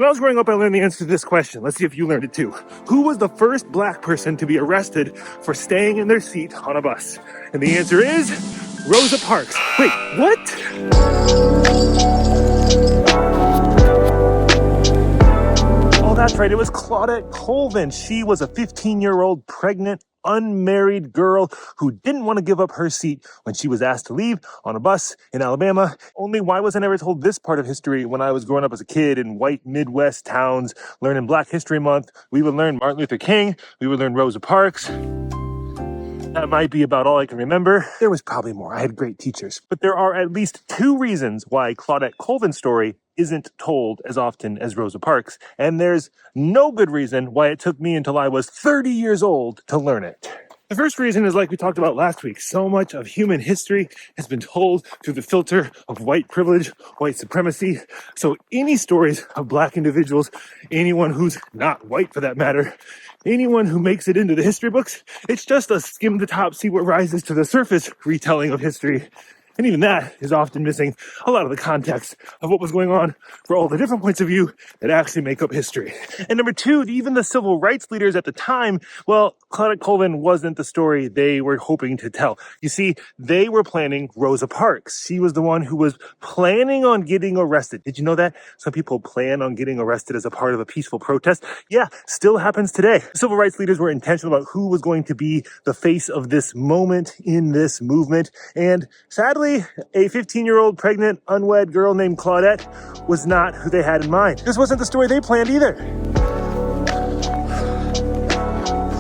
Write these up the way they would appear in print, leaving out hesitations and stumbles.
When I was growing up, I learned the answer to this question. Let's see if you learned it too. Who was the first black person to be arrested for staying in their seat on a bus? And the answer is Rosa Parks. Wait, what? Oh, that's right. It was Claudette Colvin. She was a 15-year-old pregnant, unmarried girl who didn't want to give up her seat when she was asked to leave on a bus in Alabama. Only why was I never told this part of history when I was growing up as a kid in white Midwest towns, learning Black History Month? We would learn Martin Luther King. We would learn Rosa Parks. That might be about all I can remember. There was probably more. I had great teachers. But there are at least two reasons why Claudette Colvin's story isn't told as often as Rosa Parks. And there's no good reason why it took me until I was 30 years old to learn it. The first reason is like we talked about last week. So much of human history has been told through the filter of white privilege, white supremacy. So any stories of Black individuals, anyone who's not white for that matter, anyone who makes it into the history books, it's just a skim the top, see what rises to the surface retelling of history. And even that is often missing a lot of the context of what was going on for all the different points of view that actually make up history. And number two, even the civil rights leaders at the time, well, Claudette Colvin wasn't the story they were hoping to tell. You see, they were planning Rosa Parks. She was the one who was planning on getting arrested. Did you know that? Some people plan on getting arrested as a part of a peaceful protest. Yeah, still happens today. Civil rights leaders were intentional about who was going to be the face of this moment in this movement. And sadly, a 15-year-old pregnant, unwed girl named Claudette was not who they had in mind. This wasn't the story they planned either.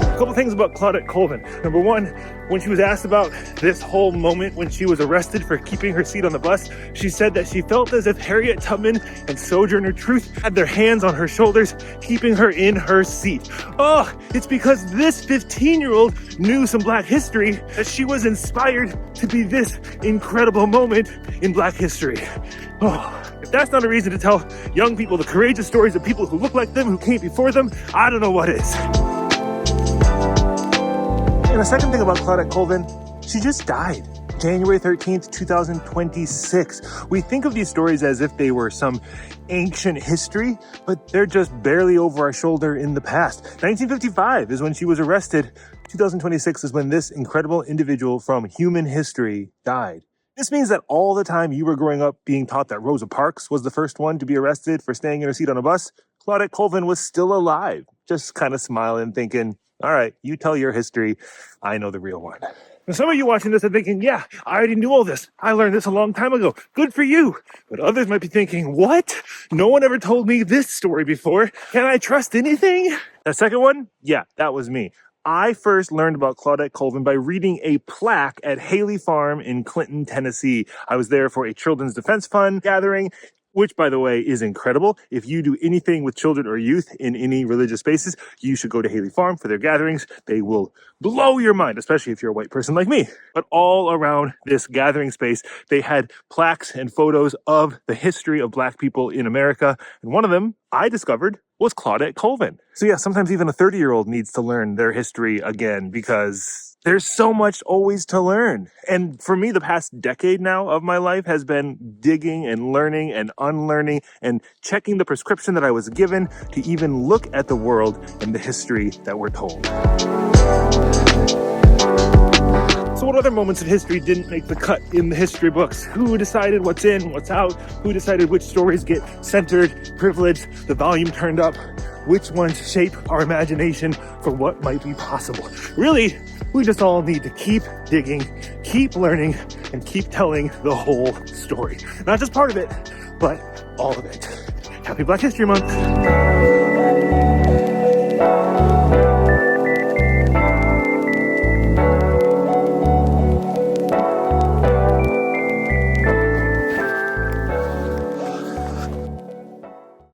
A couple things about Claudette Colvin. Number one, when she was asked about this whole moment when she was arrested for keeping her seat on the bus, she said that she felt as if Harriet Tubman and Sojourner Truth had their hands on her shoulders, keeping her in her seat. Oh, it's because this 15-year-old knew some Black history that she was inspired to be this incredible moment in Black history. Oh, if that's not a reason to tell young people the courageous stories of people who look like them, who came before them, I don't know what is. And the second thing about Claudette Colvin, she just died. January 13th, 2026. We think of these stories as if they were some ancient history, but they're just barely over our shoulder in the past. 1955 is when she was arrested. 2026 is when this incredible individual from human history died. This means that all the time you were growing up being taught that Rosa Parks was the first one to be arrested for staying in her seat on a bus, Claudette Colvin was still alive, just kind of smiling, thinking, all right, you tell your history. I know the real one. And some of you watching this are thinking, yeah, I already knew all this. I learned this a long time ago. Good for you. But others might be thinking, what? No one ever told me this story before. Can I trust anything? That second one? Yeah, that was me. I first learned about Claudette Colvin by reading a plaque at Haley Farm in Clinton, Tennessee. I was there for a Children's Defense Fund gathering, which, by the way, is incredible. If you do anything with children or youth in any religious spaces, you should go to Haley Farm for their gatherings. They will blow your mind, especially if you're a white person like me. But all around this gathering space, they had plaques and photos of the history of Black people in America. And one of them I discovered was Claudette Colvin. So yeah, sometimes even a 30-year-old needs to learn their history again because there's so much always to learn. And for me, the past decade now of my life has been digging and learning and unlearning and checking the prescription that I was given to even look at the world and the history that we're told. So what other moments of history didn't make the cut in the history books? Who decided what's in, what's out? Who decided which stories get centered, privileged, the volume turned up? Which ones shape our imagination for what might be possible? Really, we just all need to keep digging, keep learning, and keep telling the whole story. Not just part of it, but all of it. Happy Black History Month.